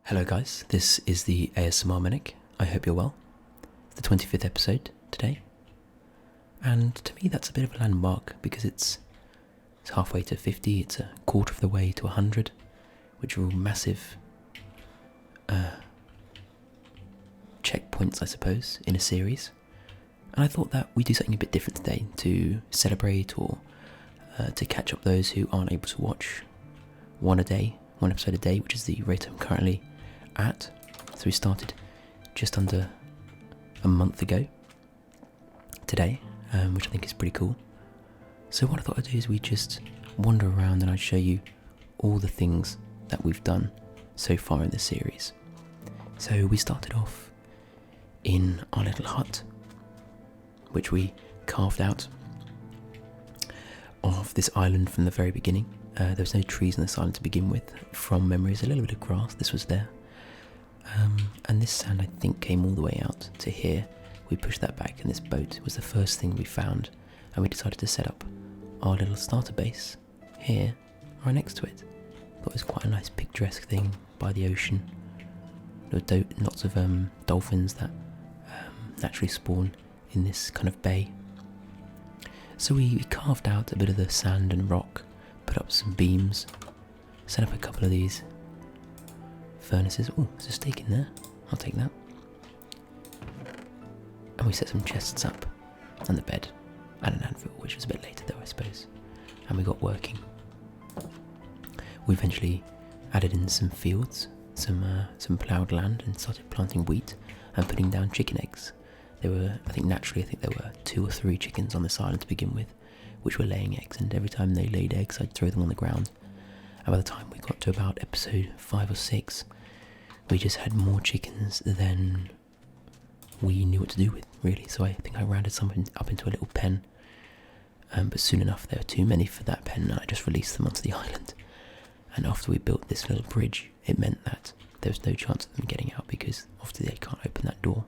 Hello guys, this is the ASMR Manic. I hope you're well. It's the 25th episode today. And to me that's a bit of a landmark because it's halfway to 50, it's a quarter of the way to 100, which are all massive checkpoints, I suppose, in a series. And I thought that we'd do something a bit different today to celebrate or to catch up those who aren't able to watch one episode a day, which is the rate I'm currently at. So we started just under a month ago today, which I think is pretty cool. So what I thought I'd do is we just wander around and I'd show you all the things that we've done so far in the series. So we started off in our little hut, which we carved out of this island from the very beginning. There was no trees on this island to begin with. From memory, there's a little bit of grass, this was there. And this sand, I think, came all the way out to here. We pushed that back, and this boat was the first thing we found, and we decided to set up our little starter base here, right next to it. Thought it was quite a nice picturesque thing by the ocean. There were lots of dolphins that naturally spawn in this kind of bay. So we carved out a bit of the sand and rock, put up some beams, set up a couple of these furnaces. Oh, there's a steak in there, I'll take that. And we set some chests up, and the bed, and an anvil, which was a bit later though, I suppose. And we got working. We eventually added in some fields, some ploughed land, and started planting wheat and putting down chicken eggs. There were, I think there were 2 or 3 chickens on this island to begin with, which were laying eggs, and every time they laid eggs I'd throw them on the ground. And by the time we got to about episode 5 or 6, we just had more chickens than we knew what to do with, really. So I think I rounded something up into a little pen, but soon enough there were too many for that pen, and I just released them onto the island. And after we built this little bridge, it meant that there was no chance of them getting out, because obviously they can't open that door.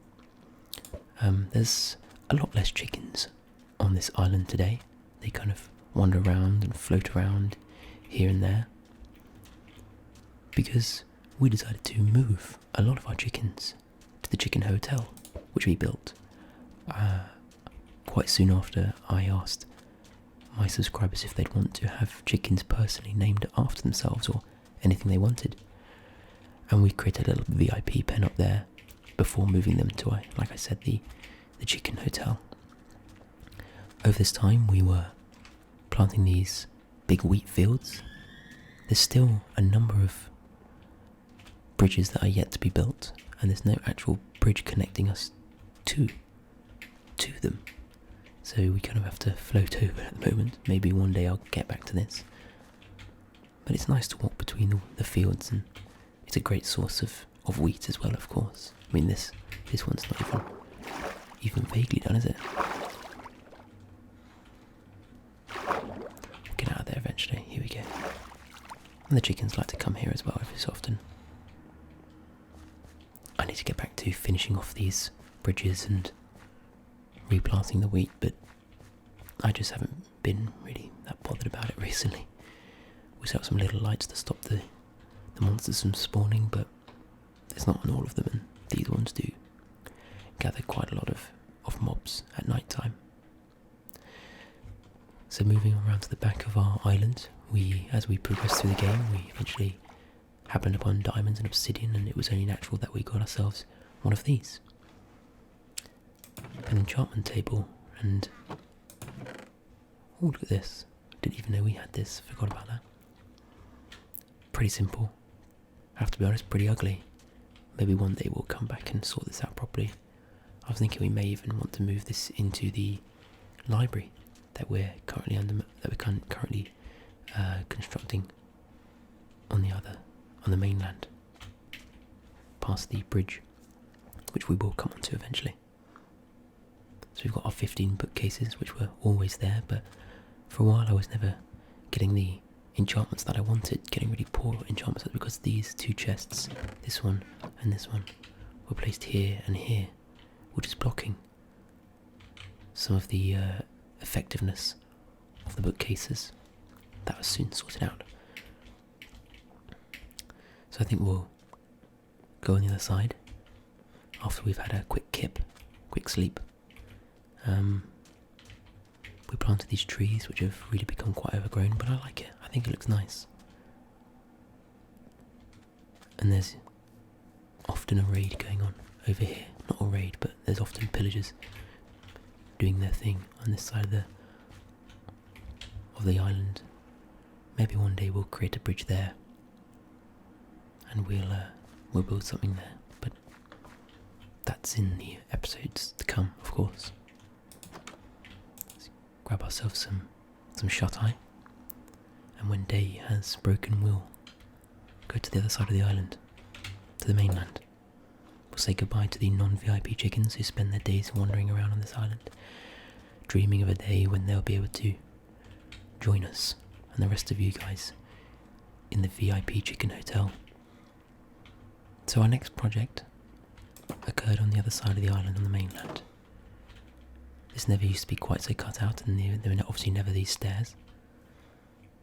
There's a lot less chickens on this island today. They kind of wander around and float around here and there, because we decided to move a lot of our chickens to the chicken hotel, which we built quite soon after I asked my subscribers if they'd want to have chickens personally named after themselves or anything they wanted. And we created a little VIP pen up there before moving them to, like I said, the chicken hotel. Over this time we were planting these big wheat fields. There's still a number of bridges that are yet to be built, and there's no actual bridge connecting us to them. So we kind of have to float over at the moment. Maybe one day I'll get back to this. But it's nice to walk between the fields, and it's a great source of wheat as well, of course. I mean, this one's not even vaguely done, is it? We'll get out of there eventually. Here we go. And the chickens like to come here as well every so often. I need to get back to finishing off these bridges and replanting the wheat, but I just haven't been really that bothered about it recently. We set up some little lights to stop the monsters from spawning, but it's not on all of them, and these ones do gather quite a lot of mobs at night time. So moving around to the back of our island, as we progressed through the game, we eventually happened upon diamonds and obsidian, and it was only natural that we got ourselves one of these. An enchantment table, and oh, look at this. Didn't even know we had this, forgot about that. Pretty simple. I have to be honest, pretty ugly. Maybe one day we'll come back and sort this out properly. I was thinking we may even want to move this into the library that we're currently constructing on the mainland, past the bridge, which we will come onto eventually. So we've got our 15 bookcases, which were always there, but for a while I was never getting the enchantments that I wanted, getting really poor enchantments, because these 2 chests, this one and this one, were placed here and here, which is blocking some of the effectiveness of the bookcases. That was soon sorted out. So I think we'll go on the other side after we've had a quick sleep. We planted these trees which have really become quite overgrown, but I like it. I think it looks nice. And there's often a raid going on over here. Not a raid, but there's often pillagers doing their thing on this side of the island. Maybe one day we'll create a bridge there, and we'll build something there. But that's in the episodes to come, of course. Let's grab ourselves some shut-eye, and when day has broken, we'll go to the other side of the island, to the mainland. We'll say goodbye to the non-VIP chickens who spend their days wandering around on this island, dreaming of a day when they'll be able to join us and the rest of you guys in the VIP Chicken Hotel. So our next project occurred on the other side of the island on the mainland. This never used to be quite so cut out, and there were obviously never these stairs.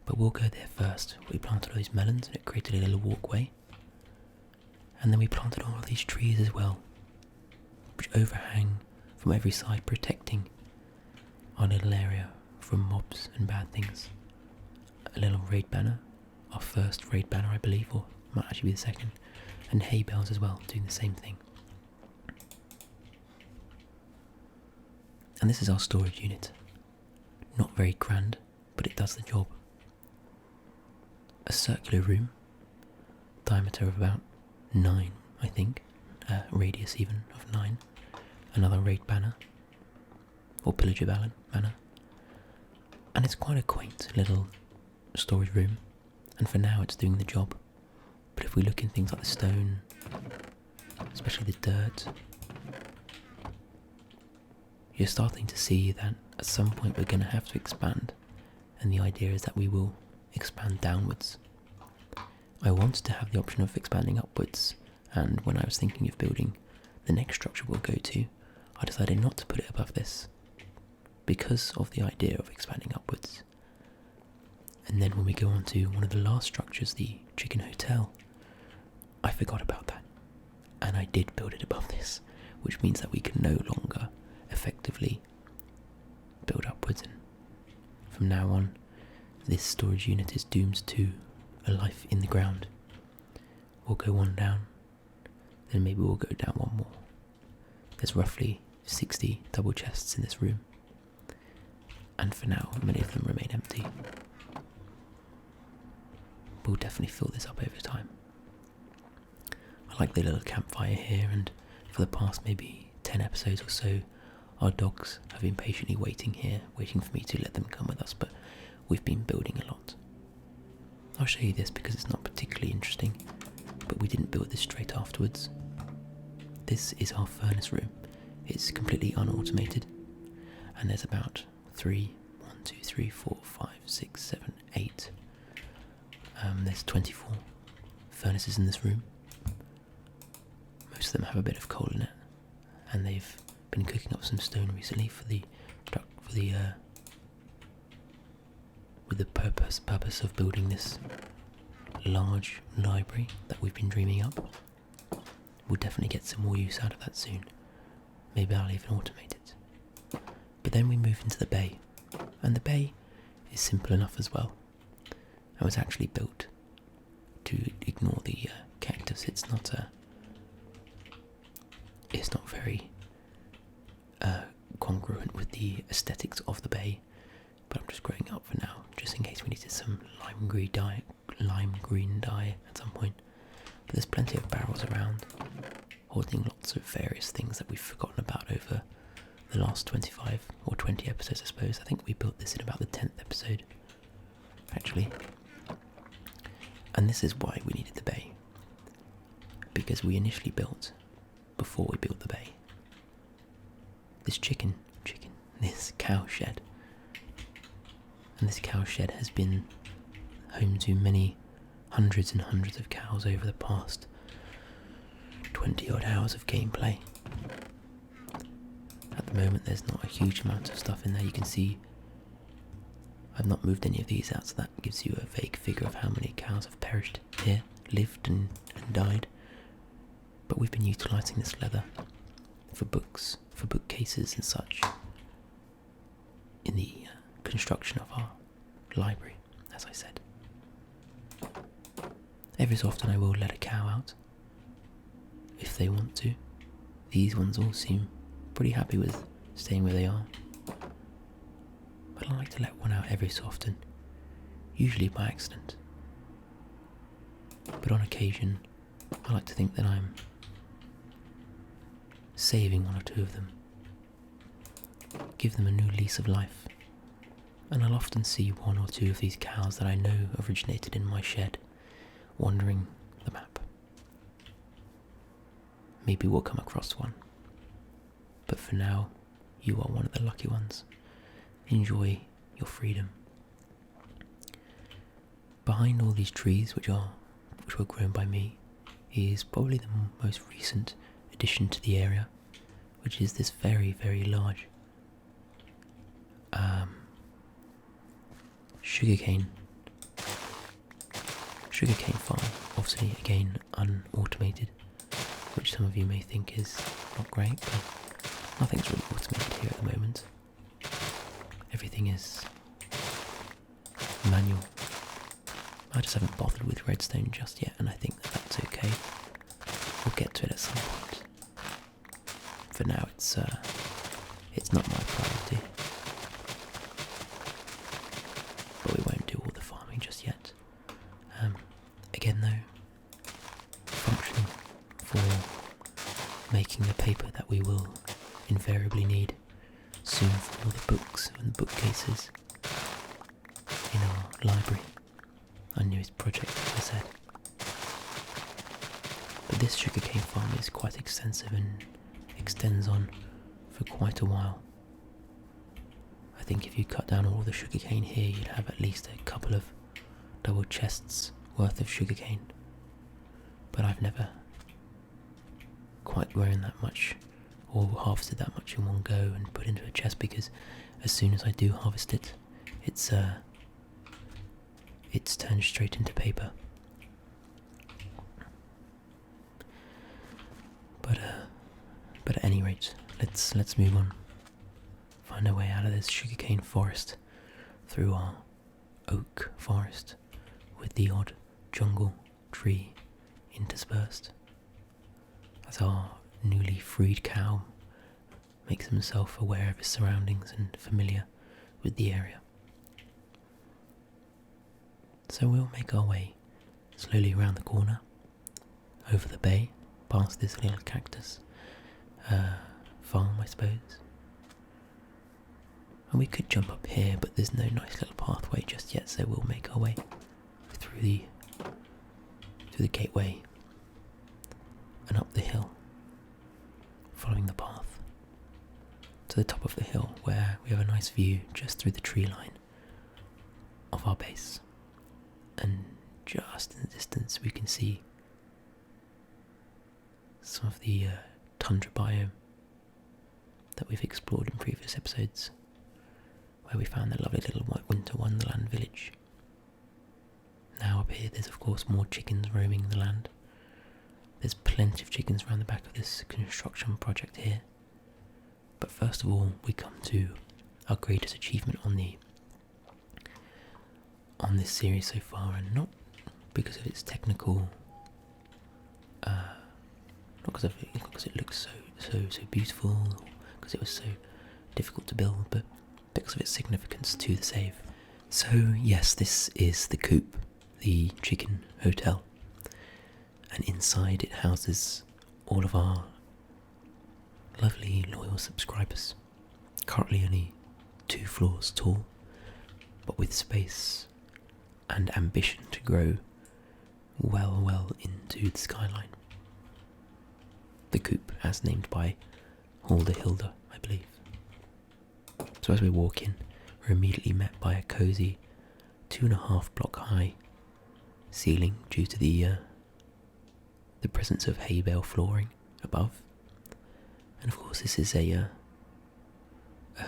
But we'll go there first. We planted all these melons and it created a little walkway. And then we planted all of these trees as well, which overhang from every side, protecting our little area from mobs and bad things. A little raid banner, our first raid banner I believe, or might actually be the second, and hay bales as well, doing the same thing. And this is our storage unit. Not very grand, but it does the job. A circular room, diameter of about 9, I think, radius even of 9. Another raid banner, or pillager banner. And it's quite a quaint little storage room, and for now it's doing the job. But if we look in things like the stone, especially the dirt, you're starting to see that at some point we're going to have to expand, and the idea is that we will expand downwards. I wanted to have the option of expanding upwards, and when I was thinking of building the next structure we'll go to, I decided not to put it above this, because of the idea of expanding upwards. And then when we go on to one of the last structures, the Chicken Hotel, I forgot about that, and I did build it above this, which means that we can no longer effectively build upwards, and from now on this storage unit is doomed to a life in the ground. We'll go one down, then maybe we'll go down one more. There's roughly 60 double chests in this room, and for now many of them remain empty. We'll definitely fill this up over time. I like the little campfire here, and for the past maybe 10 episodes or so, our dogs have been patiently waiting here, waiting for me to let them come with us, but we've been building a lot. I'll show you this because it's not particularly interesting, but we didn't build this straight afterwards. This is our furnace room. It's completely unautomated, and there's about 8. There's 24 furnaces in this room. Most of them have a bit of coal in it, and they've been cooking up some stone recently with the purpose of building this large library that we've been dreaming up. We'll definitely get some more use out of that soon. Maybe I'll even automate it. But then we move into the bay, and the bay is simple enough as well. It was actually built to ignore the cactus. It's not very congruent with the aesthetics of the bay, but I'm just growing it up for now, just in case we needed some lime green dye at some point. But there's plenty of barrels around, holding lots of various things that we've forgotten about over the last 25 or 20 episodes, I suppose. I think we built this in about the 10th episode, actually. And this is why we needed the bay, because we initially built, before we built the bay, this cow shed. And this cow shed has been home to many hundreds and hundreds of cows over the past 20 odd hours of gameplay. At the moment there's not a huge amount of stuff in there. You can see I've not moved any of these out, so that gives you a vague figure of how many cows have perished here, lived and died. but we've been utilising this leather for books, for bookcases and such, in the construction of our library, as I said. Every so often I will let a cow out, if they want to. These ones all seem pretty happy with staying where they are. But I like to let one out every so often, usually by accident. But on occasion, I like to think that I'm saving one or two of them, give them a new lease of life. And I'll often see one or two of these cows that I know originated in my shed wandering the map. Maybe we'll come across one. But for now, you are one of the lucky ones. Enjoy your freedom. Behind all these trees, which were grown by me, is probably the most recent addition to the area, which is this very, very large sugarcane farm. Obviously, again, unautomated, which some of you may think is not great, but nothing's really automated here at the moment. Everything is manual. I just haven't bothered with redstone just yet, and I think that that's okay. We'll get to it at some point. For now, it's not my priority. But we won't do all the farming just yet. Again though, functioning for making the paper that we will invariably need soon for all the books and bookcases in our library. Our newest project, as I said. But this sugarcane farm is quite extensive and extends on for quite a while. I think if you cut down all the sugarcane here, you'd have at least a couple of double chests worth of sugarcane. But I've never quite grown that much or harvested that much in one go and put into a chest, because as soon as I do harvest it, it's turned straight into paper. But at any rate, let's move on. Find our way out of this sugarcane forest through our oak forest with the odd jungle tree interspersed, as our newly freed cow makes himself aware of his surroundings and familiar with the area. So we'll make our way slowly around the corner, over the bay, past this little cactus farm, I suppose. And we could jump up here, but there's no nice little pathway just yet, so we'll make our way through the gateway and up the hill, following the path to the top of the hill, where we have a nice view just through the tree line of our base. And just in the distance we can see some of the tundra biome that we've explored in previous episodes, where we found the lovely little winter wonderland village. Now up here there's of course more chickens roaming the land. There's plenty of chickens around the back of this construction project here. But first of all, we come to our greatest achievement on this series so far, and not because of its technical, not because it looks so beautiful, because it was so difficult to build, but because of its significance to the save. So yes, this is the coop, the chicken hotel, and inside it houses all of our lovely loyal subscribers, currently only 2 floors tall, but with space and ambition to grow well into the skyline. The coop, as named by Hulda Hilda, I believe. So as we walk in, we're immediately met by a cosy 2.5 block high ceiling due to the presence of hay bale flooring above. And of course this is a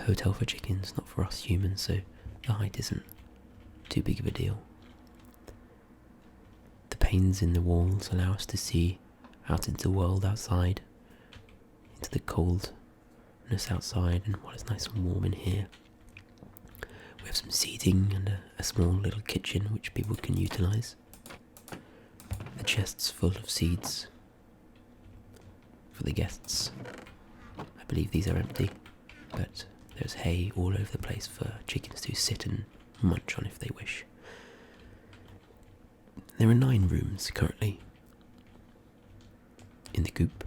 hotel for chickens, not for us humans, so the height isn't too big of a deal. The panes in the walls allow us to see out into the world outside, into the coldness outside, and while it's nice and warm in here. We have some seating and a small little kitchen which people can utilise. The chests full of seeds for the guests. I believe these are empty, but there's hay all over the place for chickens to sit and munch on if they wish. There are 9 rooms currently in the coop,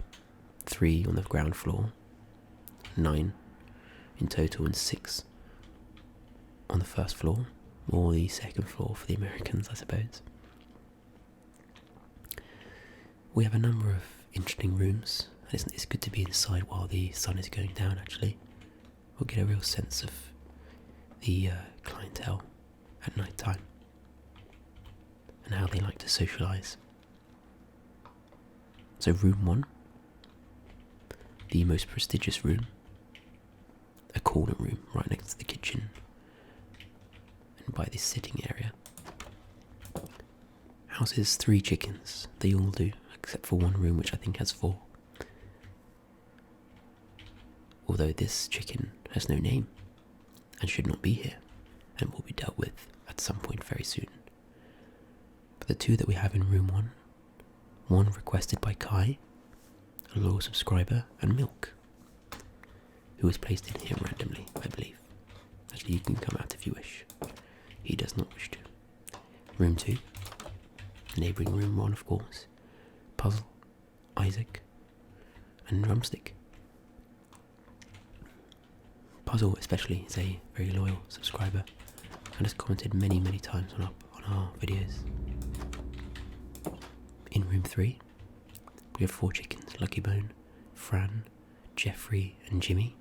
3 on the ground floor, 9 in total, and 6 on the first floor, or the second floor for the Americans, I suppose. We have a number of interesting rooms, and it's good to be inside while the sun is going down. Actually, we'll get a real sense of the clientele at night time and how they like to socialise. So room 1, the most prestigious room, a corner room right next to the kitchen and by this sitting area, houses 3 chickens. They all do, except for one room which I think has 4. Although this chicken has no name and should not be here and will be dealt with at some point very soon. But the 2 that we have in room 1 requested by Kai, a loyal subscriber, and Milk, who was placed in here randomly, I believe. Actually, you can come out if you wish. He does not wish to. Room 2, neighbouring room 1, of course, Puzzle, Isaac, and Drumstick. Puzzle especially is a very loyal subscriber and has commented many times on our videos. In room 3, we have 4 chickens: Lucky Bone, Fran, Jeffrey, and Jimmy.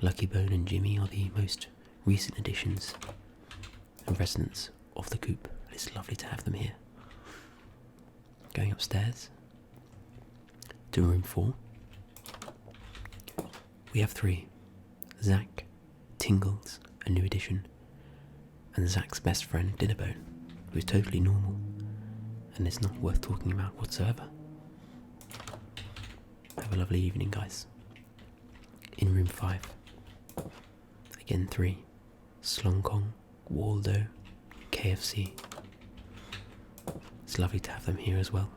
Lucky Bone and Jimmy are the most recent additions and residents of the coop. It's lovely to have them here. Going upstairs to room 4, we have 3: Zach, Tingles, a new addition, and Zach's best friend Dinnerbone, who is totally normal and is not worth talking about whatsoever. Have a lovely evening, guys. In room 5, again 3: Slong Kong, Waldo, KFC. It's lovely to have them here as well.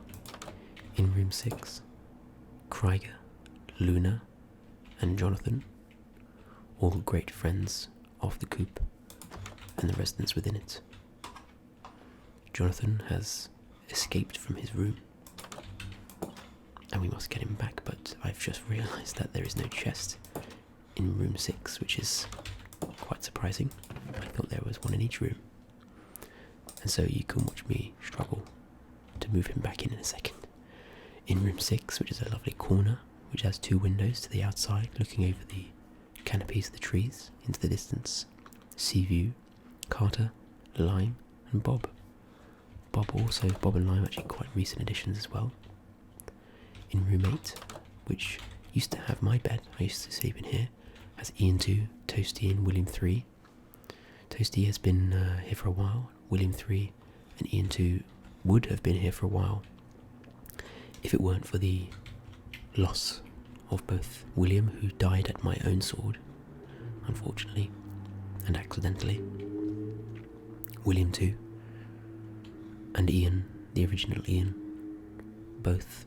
In room 6, Krieger, Luna, and Jonathan, all great friends of the coop and the residents within it. Jonathan has escaped from his room and we must get him back, but I've just realised that there is no chest in room 6, which is quite surprising. I thought there was one in each room. And so you can watch me struggle to move him back in a second. In room 6, which is a lovely corner, which has 2 windows to the outside looking over the canopies of the trees into the distance, Seaview, Carter, Lime, and Bob. Bob and Lime actually quite recent additions as well. In room 8, which used to have my bed, I used to sleep in here, has Ian 2, Toasty, and William 3. Toasty has been here for a while. William 3 and Ian 2 would have been here for a while if it weren't for the loss of both William, who died at my own sword, unfortunately, and accidentally. William 2 and Ian, the original Ian, both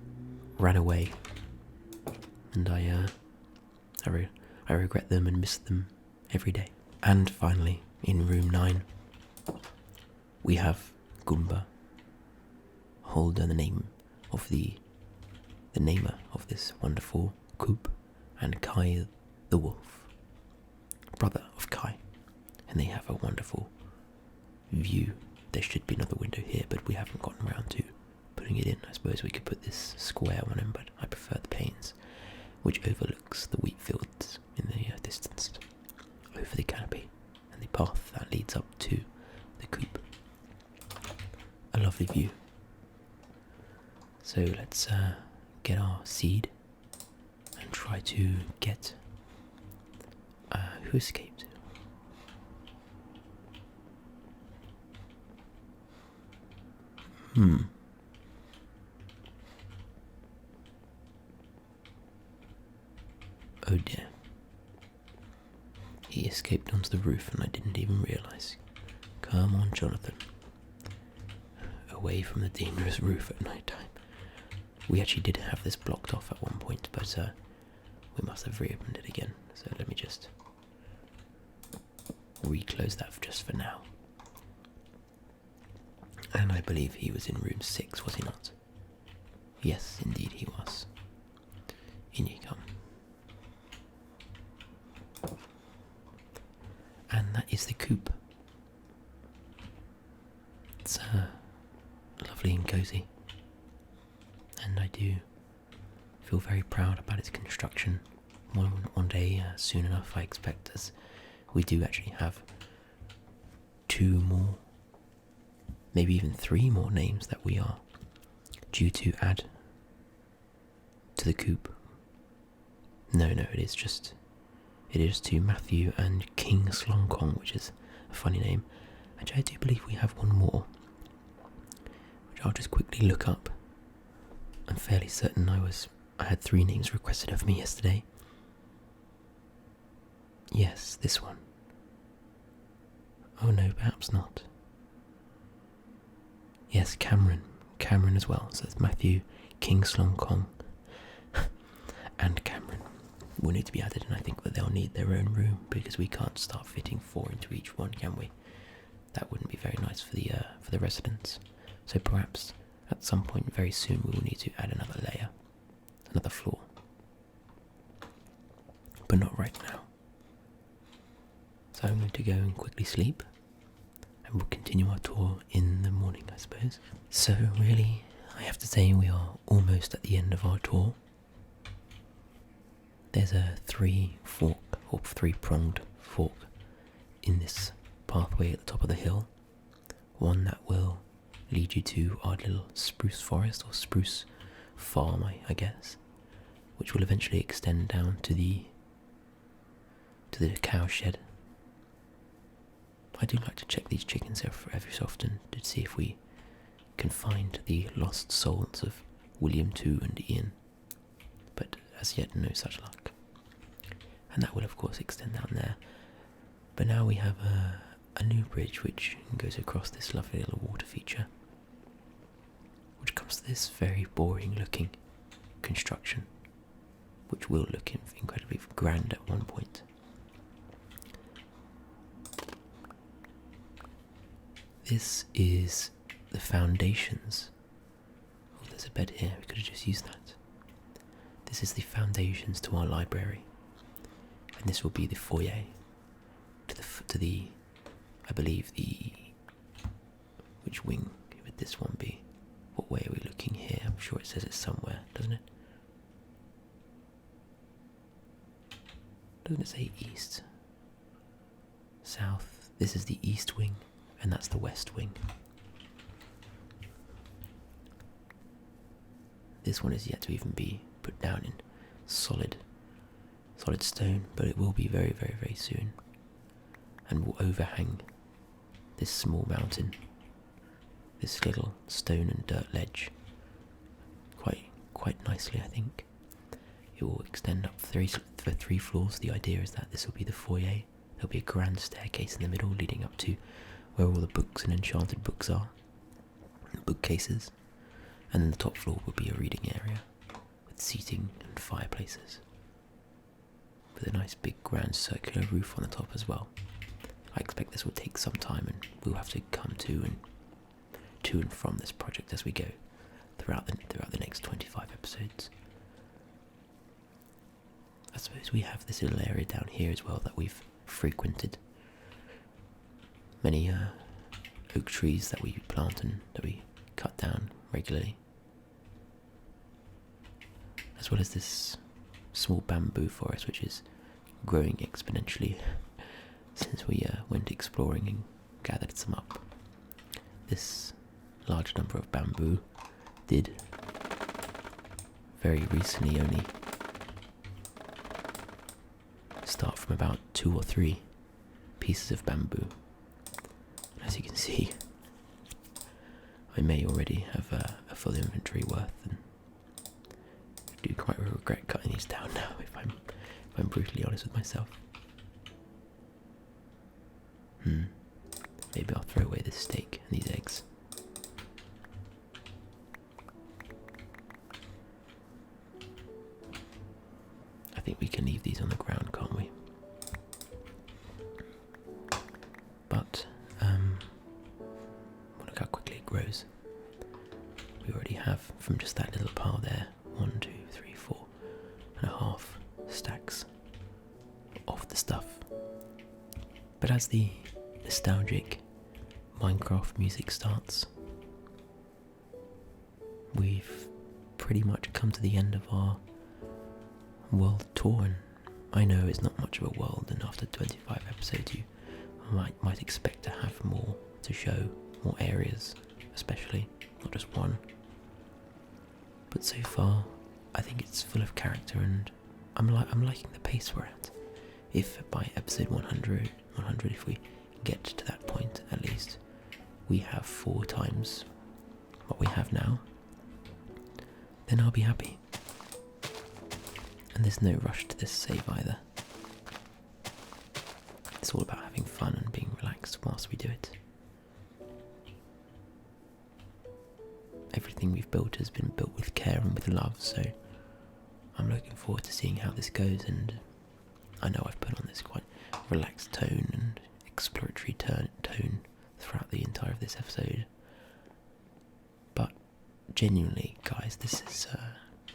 ran away, and I regret them and miss them every day. And finally, in room 9, we have Goomba, Holder, the name of the namer of this wonderful coop, and Kai the wolf, brother of Kai, and they have a wonderful view. There should be another window here, but we haven't gotten around to putting it in. I suppose we could put this square one in, but I prefer the panes, which overlooks the wheat fields in the distance, over the canopy, and the path that leads up to the coop. A lovely view. So let's get our seed and try to get who escaped. Oh dear. He escaped onto the roof and I didn't even realise. Come on, Jonathan. Away from the dangerous roof at night time. We actually did have this blocked off at one point, but we must have reopened it again. So let me just reclose that just for now. And I believe he was in room 6, was he not? Yes, indeed he was. In you come. And that is the coop. It's lovely and cosy. And I do feel very proud about its construction. One day, soon enough, I expect, as we do actually have 2 more, maybe even 3 more names that we are due to add to the coop. No, it is just to Matthew and King Slong Kong, which is a funny name. Actually, I do believe we have one more, which I'll just quickly look up. I'm fairly certain I had 3 names requested of me yesterday. Yes, this one. Oh no, perhaps not. Yes, Cameron as well. So it's Matthew, King Slong Kong, and Cameron will need to be added, and I think that they'll need their own room because we can't start fitting 4 into each one, can we? That wouldn't be very nice for the residents. So perhaps at some point very soon we will need to add another layer, another floor, but not right now. So I'm going to go and quickly sleep, and we'll continue our tour in the morning, I suppose. So really, I have to say we are almost at the end of our tour. There's a 3-pronged fork in this pathway at the top of the hill. One that will lead you to our little spruce forest, or spruce farm, I guess, which will eventually extend down to the cow shed. I do like to check these chickens every so often to see if we can find the lost souls of William II and Ian, but as yet no such luck. And that will of course extend down there. But now we have a new bridge which goes across this lovely little water feature, which comes to this very boring looking construction, which will look incredibly grand at one point. This is the foundations. Oh, there's a bed here, we could have just used that. This is the foundations to our library, and this will be the foyer to the I believe which wing would this one be? What way are we looking here? I'm sure it says it somewhere, doesn't it? Doesn't it say east? South. This is the east wing, and that's the west wing. This one is yet to even be put down in solid stone, but it will be very, very, very soon, and will overhang this small mountain, this little stone and dirt ledge, quite nicely, I think. It will extend up for 3 floors. The idea is that this will be the foyer. There'll be a grand staircase in the middle leading up to where all the books and enchanted books are, bookcases, and then the top floor will be a reading area with seating and fireplaces, with a nice big grand circular roof on the top as well. I expect this will take some time, and we'll have to come to and from this project as we go throughout the next 25 episodes. I suppose we have this little area down here as well that we've frequented. Many oak trees that we plant and that we cut down regularly, as well as this small bamboo forest which is growing exponentially since we went exploring and gathered some up. This large number of bamboo did very recently only start from about 2 or 3 pieces of bamboo. As you can see, I may already have a full inventory worth, and I do quite regret cutting these down now, if I'm if I'm brutally honest with myself. Maybe I'll throw away this steak and these eggs. I think we can leave these on the ground, can't we? But, look how quickly it grows. We already have, from just that little pile there, 1, 2, 3, 4.5 stacks of the stuff. But as the nostalgic Minecraft music starts, we've pretty much come to the end of our world tour, and I know it's not much of a world, and after 25 episodes you might expect to have more to show, more areas especially, not just one. But so far I think it's full of character, and I'm liking the pace we're at. If by episode 100, if we get to that point at least, we have 4 times what we have now, then I'll be happy. And there's no rush to this save either. It's all about having fun and being relaxed whilst we do it. Everything we've built has been built with care and with love, so I'm looking forward to seeing how this goes, and I know I've put on this quite relaxed tone and exploratory tone throughout the entire of this episode. But genuinely, guys, this is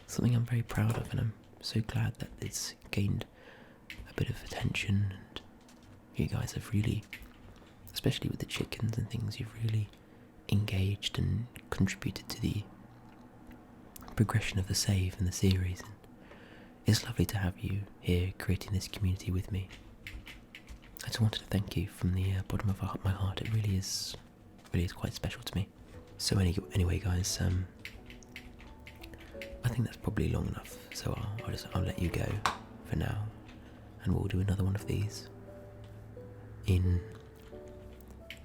something I'm very proud of, and I'm so glad that it's gained a bit of attention, and you guys have really, especially with the chickens and things, you've really engaged and contributed to the progression of the save and the series, and it's lovely to have you here creating this community with me. I just wanted to thank you from the bottom of my heart. It really is quite special to me. So anyway guys, I think that's probably long enough, so I'll let you go for now, and we'll do another one of these in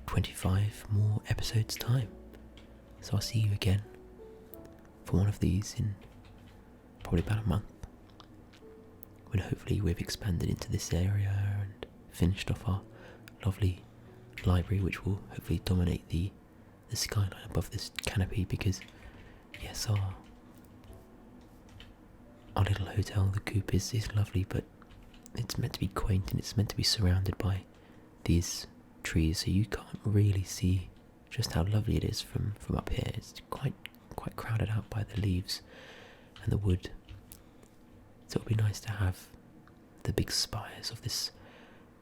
25 more episodes time. So I'll see you again for one of these in probably about a month, when hopefully we've expanded into this area and finished off our lovely library, which will hopefully dominate the skyline above this canopy, because yes, our little hotel, the Coop, is lovely, but it's meant to be quaint and it's meant to be surrounded by these trees, so you can't really see just how lovely it is from up here. It's quite crowded out by the leaves and the wood, so it'll be nice to have the big spires of this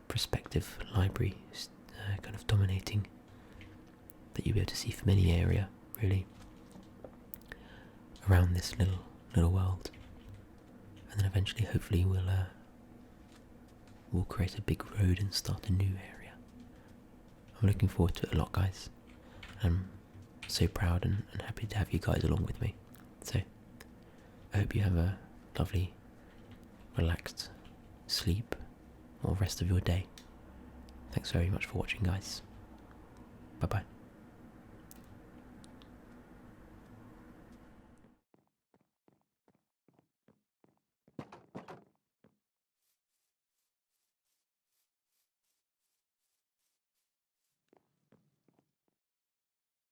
prospective library kind of dominating, that you'll be able to see from any area really around this little world. And then eventually, hopefully, we'll create a big road and start a new area. I'm looking forward to it a lot, guys. I'm so proud and happy to have you guys along with me. So I hope you have a lovely, relaxed sleep or rest of your day. Thanks very much for watching, guys. Bye bye.